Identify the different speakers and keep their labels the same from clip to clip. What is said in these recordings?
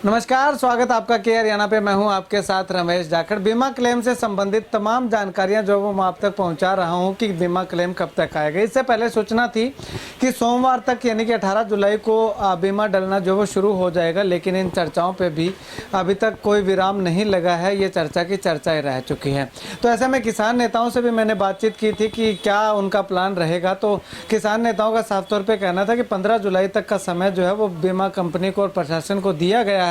Speaker 1: नमस्कार, स्वागत आपका के हरियाणा पे। मैं हूं आपके साथ रमेश जाखड़। बीमा क्लेम से संबंधित तमाम जानकारियां जो वो मैं आप तक पहुंचा रहा हूं कि बीमा क्लेम कब तक आएगा। इससे पहले सूचना थी कि सोमवार तक यानी कि 18 जुलाई को बीमा डलना जो वो शुरू हो जाएगा, लेकिन इन चर्चाओं पे भी अभी तक कोई विराम नहीं लगा है। ये चर्चा की चर्चा ही रह चुकी है। तो ऐसे में किसान नेताओं से भी मैंने बातचीत की थी कि क्या उनका प्लान रहेगा। तो किसान नेताओं का साफ तौर पर कहना था कि 15 जुलाई तक का समय जो है वो बीमा कंपनी को और प्रशासन को दिया गया है।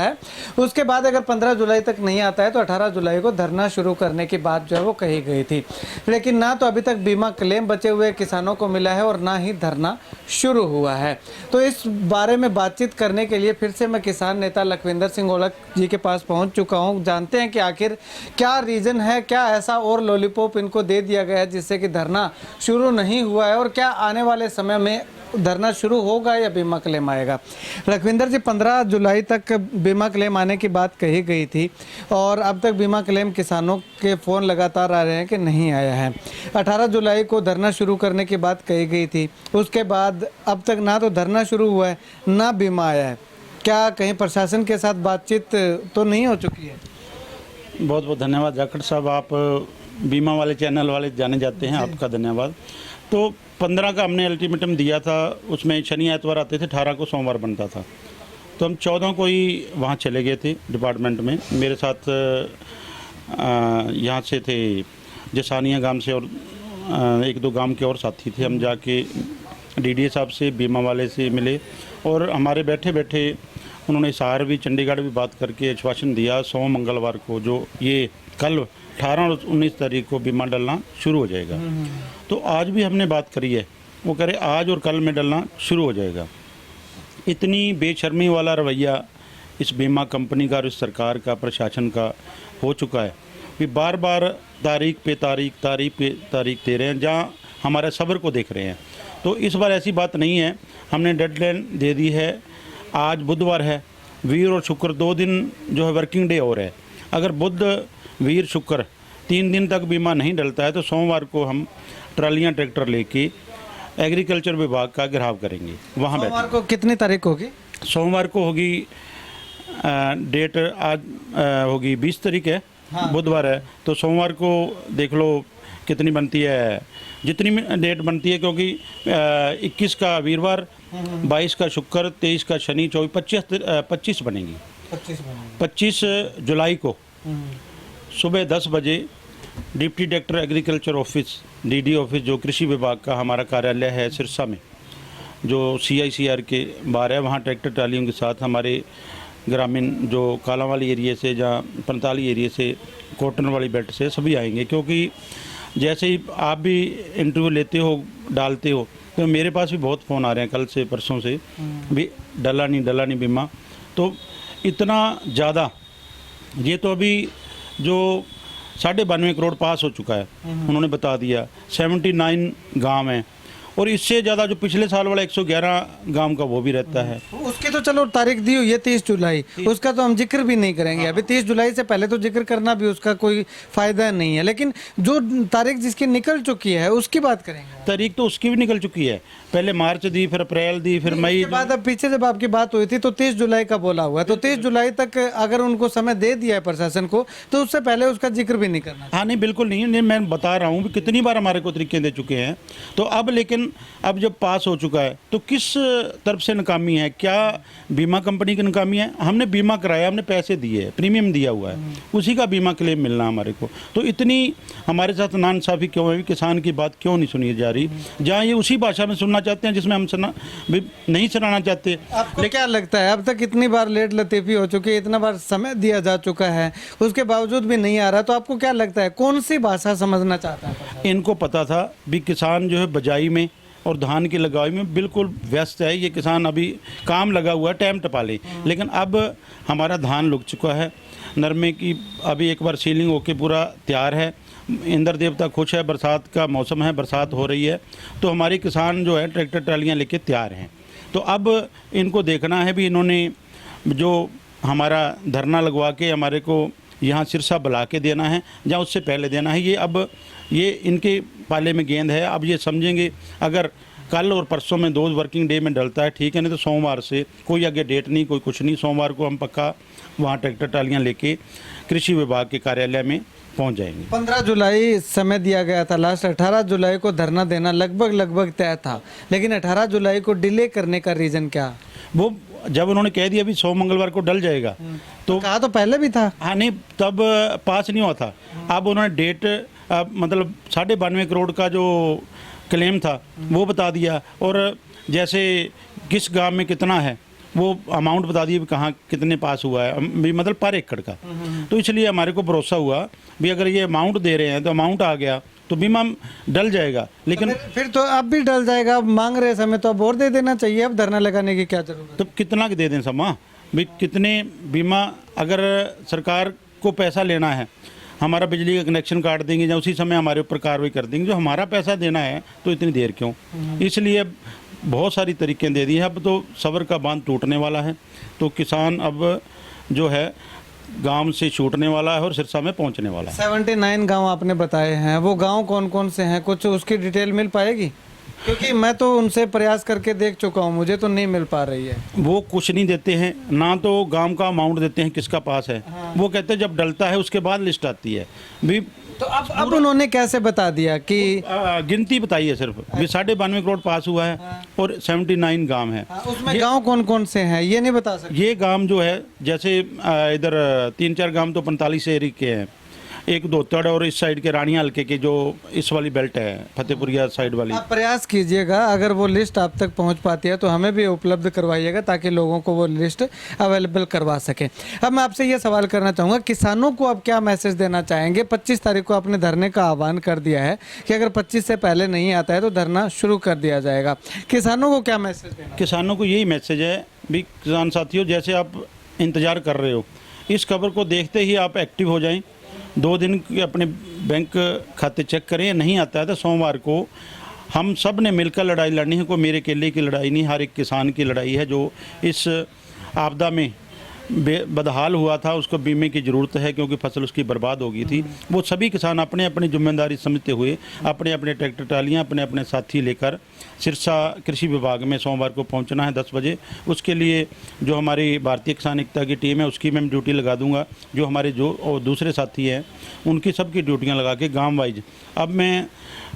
Speaker 1: उसके बाद अगर 15 जुलाई तक नहीं आता है तो 18 जुलाई को धरना शुरू करने की बात जो है वो कही गई थी, लेकिन ना तो अभी तक बीमा क्लेम बचे हुए किसानों को मिला है और ना ही धरना शुरू हुआ है। तो इस बारे में बातचीत करने के लिए फिर से मैं किसान नेता लखविंदर सिंह ओलख जी के पास पहुंच चुका हूं। जानते हैं कि आखिर क्या रीज़न है, क्या ऐसा और लॉलीपॉप इनको दे दिया गया है जिससे कि धरना शुरू नहीं हुआ है, और क्या आने वाले समय में धरना शुरू होगा या बीमा क्लेम आएगा। लखविंदर जी, 15 जुलाई तक बीमा क्लेम आने की बात कही गई थी और अब तक बीमा क्लेम किसानों के फ़ोन लगातार आ रहे हैं कि नहीं आया है। 18 जुलाई को धरना शुरू करने की बात कही गई थी, उसके बाद अब तक ना तो धरना शुरू हुआ है ना बीमा आया है। क्या कहीं प्रशासन के साथ बातचीत तो नहीं हो चुकी है?
Speaker 2: बहुत बहुत धन्यवाद जाखड़ साहब, आप बीमा वाले चैनल वाले जाने जाते हैं, आपका धन्यवाद। तो 15 का हमने अल्टीमेटम दिया था, उसमें शनि एतवार आते थे, 18 को सोमवार बनता था। तो हम 14 को ही वहाँ चले गए थे डिपार्टमेंट में। मेरे साथ यहाँ से थे जसानिया गांव से और एक दो गांव के और साथी थे। हम जाके डीडीए साहब से, बीमा वाले से मिले और हमारे बैठे बैठे उन्होंने सहार भी, चंडीगढ़ भी बात करके आश्वासन दिया सोम मंगलवार को, जो ये कल 18 और 19 तारीख को बीमा डलना शुरू हो जाएगा। तो आज भी हमने बात करी है, वो कह रहे आज और कल में डलना शुरू हो जाएगा। इतनी बेशर्मी वाला रवैया इस बीमा कंपनी का और इस सरकार का, प्रशासन का हो चुका है कि बार बार तारीख पे तारीख दे रहे हैं, जहाँ हमारे सब्र को देख रहे हैं। तो इस बार ऐसी बात नहीं है, हमने डेडलाइन दे दी है। आज बुधवार है, वीर और शुक्र 2 दिन जो है वर्किंग डे और है। अगर बुध, वीर, शुक्र 3 दिन तक बीमा नहीं डलता है तो सोमवार को हम ट्रालियाँ ट्रैक्टर लेके एग्रीकल्चर विभाग का घेराव करेंगे। वहाँ
Speaker 1: सोमवार को कितनी तारीख होगी?
Speaker 2: सोमवार को होगी डेट, आज होगी 20 तारीख है। हाँ। बुधवार है तो सोमवार को देख लो कितनी बनती है, जितनी डेट बनती है, क्योंकि 21 का वीरवार, 22 का शुक्र, 23 का शनि, 25 बनेगी। 25 जुलाई को सुबह 10 बजे deputy director agriculture office, DD office, जो कृषि विभाग का हमारा कार्यालय है सिरसा में, जो CICR के बाहर है, वहाँ ट्रैक्टर ट्रालियों के साथ हमारे ग्रामीण जो कालांवाली एरिया से, जहाँ 45 एरिया से, कॉटन वाली बेल्ट से सभी आएंगे। क्योंकि जैसे ही आप भी इंटरव्यू लेते हो, डालते हो, तो मेरे पास भी बहुत फ़ोन आ रहे हैं कल से परसों से भी डला नहीं बीमा। तो इतना ज़्यादा, ये तो अभी जो 92.5 करोड़ पास हो चुका है, उन्होंने बता दिया। 79 गांव हैं और इससे ज़्यादा जो पिछले साल वाला 111 गांव का वो भी रहता है।
Speaker 1: उसकी तो चलो तारीख दी हुई है 30 जुलाई, उसका तो हम जिक्र भी नहीं करेंगे। अभी 30 जुलाई से पहले तो जिक्र करना भी उसका कोई फायदा नहीं है, लेकिन जो तारीख जिसकी निकल चुकी है उसकी बात करेंगे।
Speaker 2: तारीख तो उसकी भी निकल चुकी है, पहले मार्च दी, फिर अप्रैल दी, फिर मई।
Speaker 1: बाद अब पीछे जब आपकी बात हुई थी तो 30 जुलाई का बोला हुआ है, तो 30 जुलाई तक अगर उनको समय दे दिया है प्रशासन को तो उससे पहले उसका जिक्र भी नहीं करना।
Speaker 2: हाँ नहीं, बिल्कुल नहीं, मैं बता रहा हूँ कितनी बार हमारे को तरीके दे चुके हैं। तो अब लेकिन अब जब पास हो चुका है तो किस तरफ से नाकामी है? क्या बीमा कंपनी की नाकामी है? हमने बीमा कराया, हमने पैसे दिए, प्रीमियम दिया हुआ है, उसी का बीमा क्लेम मिलना हमारे को। तो इतनी हमारे साथ नाइंसाफ़ी क्यों है? किसान की बात क्यों नहीं सुनी जा रही? जहाँ ये उसी भाषा में सुनना चाहते हैं जिसमें हम नहीं सुनाना चाहते।
Speaker 1: आपको क्या लगता है, अब तक इतनी बार लेट लतीफ़ी हो चुकी है, इतना बार समय दिया जा चुका है, उसके बावजूद भी नहीं आ रहा, तो आपको क्या लगता है कौन सी भाषा समझना चाहता है?
Speaker 2: इनको पता था भी किसान जो है बजाई में और धान की लगाई में बिल्कुल व्यस्त है, ये किसान अभी काम लगा हुआ है, टाइम टपा ले। लेकिन अब हमारा धान लुक चुका है, नरमे की अभी एक बार सीलिंग होके पूरा तैयार है, इंद्र देवता खुश है, बरसात का मौसम है, बरसात हो रही है, तो हमारे किसान जो है ट्रैक्टर ट्रालियाँ लेके तैयार हैं। तो अब इनको देखना है भी इन्होंने जो हमारा धरना लगवा के हमारे को यहाँ सिरसा बुला के देना है या उससे पहले देना है, ये अब ये इनके पाले में गेंद है। अब ये समझेंगे, अगर कल और परसों में 2 वर्किंग डे में डलता है, ठीक है, नहीं तो सोमवार से कोई आगे डेट नहीं, कोई कुछ नहीं, सोमवार को हम पक्का वहाँ ट्रैक्टर ट्रालियाँ लेके कृषि विभाग के कार्यालय में पहुँच जाएंगे।
Speaker 1: 15 जुलाई समय दिया गया था लास्ट, 18 जुलाई को धरना देना लगभग तय था, लेकिन 18 जुलाई को डिले करने का रीज़न क्या?
Speaker 2: वो जब उन्होंने कह दिया अभी 100 मंगलवार को डल जाएगा, तो
Speaker 1: कहा तो पहले भी था।
Speaker 2: हाँ नहीं, तब पास नहीं हुआ था। अब उन्होंने डेट मतलब 92.5 करोड़ का जो क्लेम था वो बता दिया, और जैसे किस गांव में कितना है वो अमाउंट बता दिया भी कहाँ कितने पास हुआ है, भी मतलब पर एकड़ का। तो इसलिए हमारे को भरोसा हुआ भी अगर ये अमाउंट दे रहे हैं तो अमाउंट आ गया तो बीमा डल जाएगा। लेकिन
Speaker 1: फिर तो अब भी डल जाएगा, अब मांग रहे समय तो अब और दे देना चाहिए, अब धरना लगाने की क्या जरूरत?
Speaker 2: तो कितना दे दें समा भी, कितने बीमा, अगर सरकार को पैसा लेना है, हमारा बिजली का कनेक्शन काट देंगे या उसी समय हमारे ऊपर कार्रवाई कर देंगे, जो हमारा पैसा देना है तो इतनी देर क्यों? इसलिए बहुत सारी तरीके दे दी है। अब तो सब्र का बांध टूटने वाला है, तो किसान अब जो है गांव से छूटने वाला है और सिरसा में पहुंचने वाला है।
Speaker 1: 79 गांव आपने बताए हैं, वो गांव कौन कौन से हैं, कुछ उसकी डिटेल मिल पाएगी? क्योंकि मैं तो उनसे प्रयास करके देख चुका हूं, मुझे तो नहीं मिल पा रही है।
Speaker 2: वो कुछ नहीं देते हैं ना, तो गांव का अमाउंट देते हैं किसका पास है। वो कहते हैं जब डलता है उसके बाद लिस्ट आती है भी।
Speaker 1: तो अब उन्होंने कैसे बता दिया कि
Speaker 2: गिनती बताई है सिर्फ भी 92.5 करोड़ पास हुआ है और 79 गांव है।
Speaker 1: उसमें गांव कौन कौन से हैं ये नहीं बता सकते?
Speaker 2: ये गांव जो है जैसे इधर 3-4 गांव तो 45 एरिया के हैं, एक दोतड़ और इस साइड के रानिया हल्के के जो इस वाली बेल्ट है फतेहपुरिया साइड वाली।
Speaker 1: आप प्रयास कीजिएगा, अगर वो लिस्ट आप तक पहुंच पाती है तो हमें भी उपलब्ध करवाइएगा ताकि लोगों को वो लिस्ट अवेलेबल करवा सके। अब मैं आपसे ये सवाल करना चाहूँगा, किसानों को अब क्या मैसेज देना चाहेंगे? 25 तारीख को आपने धरने का आह्वान कर दिया है कि अगर 25 से पहले नहीं आता है तो धरना शुरू कर दिया जाएगा, किसानों को क्या मैसेज देना?
Speaker 2: किसानों को यही मैसेज है भी, किसान साथियों, जैसे आप इंतज़ार कर रहे हो, इस खबर को देखते ही आप एक्टिव हो जाएं। 2 दिन के अपने बैंक खाते चेक करें, नहीं आता है तो सोमवार को हम सब ने मिलकर लड़ाई लड़नी है। कोई मेरे अकेले की लड़ाई नहीं, हर एक किसान की लड़ाई है जो इस आपदा में बदहाल हुआ था। उसको बीमे की ज़रूरत है क्योंकि फसल उसकी बर्बाद हो गई थी। वो सभी किसान अपने अपनी जिम्मेदारी समझते हुए अपने अपने ट्रैक्टर ट्रालियाँ अपने अपने साथी लेकर सिरसा कृषि विभाग में सोमवार को पहुंचना है 10 बजे। उसके लिए जो हमारी भारतीय किसान एकता की टीम है उसकी मैं ड्यूटी लगा दूंगा, जो हमारे जो और दूसरे साथी हैं उनकी सबकी ड्यूटियां लगा के गांव वाइज अब मैं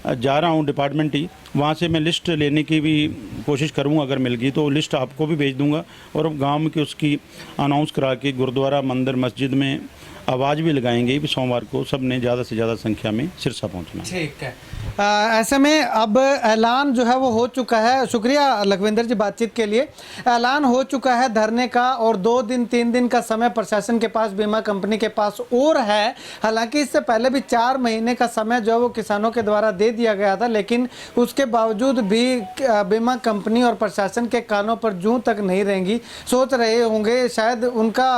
Speaker 2: जा रहा हूं डिपार्टमेंट ही, वहाँ से मैं लिस्ट लेने की भी कोशिश करूँगा, अगर मिल गई तो लिस्ट आपको भी भेज दूँगा। और गांव में की उसकी अनाउंस करा के गुरुद्वारा मंदिर मस्जिद में आवाज़ भी लगाएंगे कि सोमवार को सब ने ज़्यादा से ज़्यादा संख्या में सिरसा पहुंचना।
Speaker 1: ठीक है। ऐसे में अब ऐलान जो है वो हो चुका है। शुक्रिया लखविंदर जी बातचीत के लिए। ऐलान हो चुका है धरने का और 2 दिन 3 दिन का समय प्रशासन के पास, बीमा कंपनी के पास और है। हालांकि इससे पहले भी 4 महीने का समय जो है वो किसानों के द्वारा दे दिया गया था, लेकिन उसके बावजूद भी बीमा कंपनी और प्रशासन के कानों पर जूं तक नहीं रहेंगी। सोच रहे होंगे, शायद उनका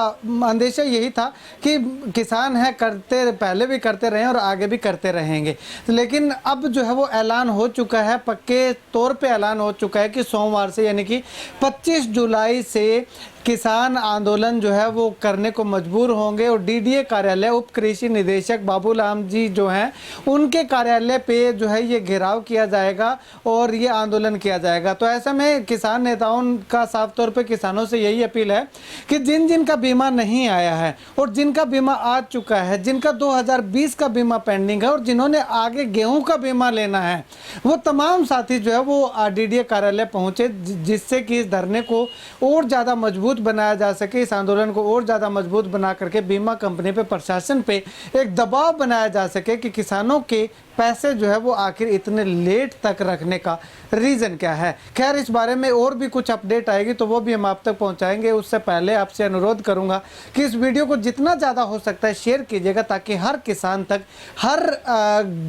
Speaker 1: अंदेशा यही था कि किसान है, करते पहले भी करते रहे और आगे भी करते रहेंगे। लेकिन अब जो है वो ऐलान हो चुका है, पक्के तौर पे ऐलान हो चुका है कि सोमवार से यानी कि 25 जुलाई से किसान आंदोलन जो है वो करने को मजबूर होंगे और डीडीए कार्यालय, उप कृषि निदेशक बाबूलाल जी जो हैं उनके कार्यालय पे जो है ये घेराव किया जाएगा और ये आंदोलन किया जाएगा। तो ऐसे में किसान नेताओं का साफ तौर पे किसानों से यही अपील है कि जिन जिन का बीमा नहीं आया है और जिनका बीमा आ चुका है, जिनका 2020 का बीमा पेंडिंग है और जिन्होंने आगे गेहूँ का बीमा लेना है, वो तमाम साथी जो है वो डीडीए कार्यालय पहुँचे, जिससे कि इस धरने को और ज़्यादा मजबूत बनाया जा सके, इस आंदोलन को और ज़्यादा मजबूत बना करके बीमा कंपनी पे, प्रशासन पे एक दबाव बनाया जा सके कि किसानों के पैसे जो है वो आखिर इतने लेट तक रखने का रीज़न क्या है। खैर, इस बारे में और भी कुछ अपडेट आएगी तो वो भी हम आप तक पहुंचाएंगे। उससे पहले आपसे अनुरोध करूंगा कि इस वीडियो को जितना ज़्यादा हो सकता है शेयर कीजिएगा, ताकि हर किसान तक, हर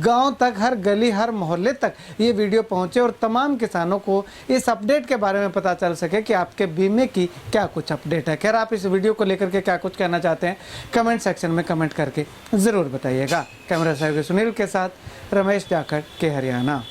Speaker 1: गांव तक, हर गली, हर मोहल्ले तक ये वीडियो पहुंचे और तमाम किसानों को इस अपडेट के बारे में पता चल सके कि आपके बीमे की क्या कुछ अपडेट है। खैर, आप इस वीडियो को लेकर के क्या कुछ कहना चाहते हैं कमेंट सेक्शन में कमेंट करके ज़रूर बताइएगा। कैमरा साहब सुनील के साथ रमेश जाखड़ के हरियाणा।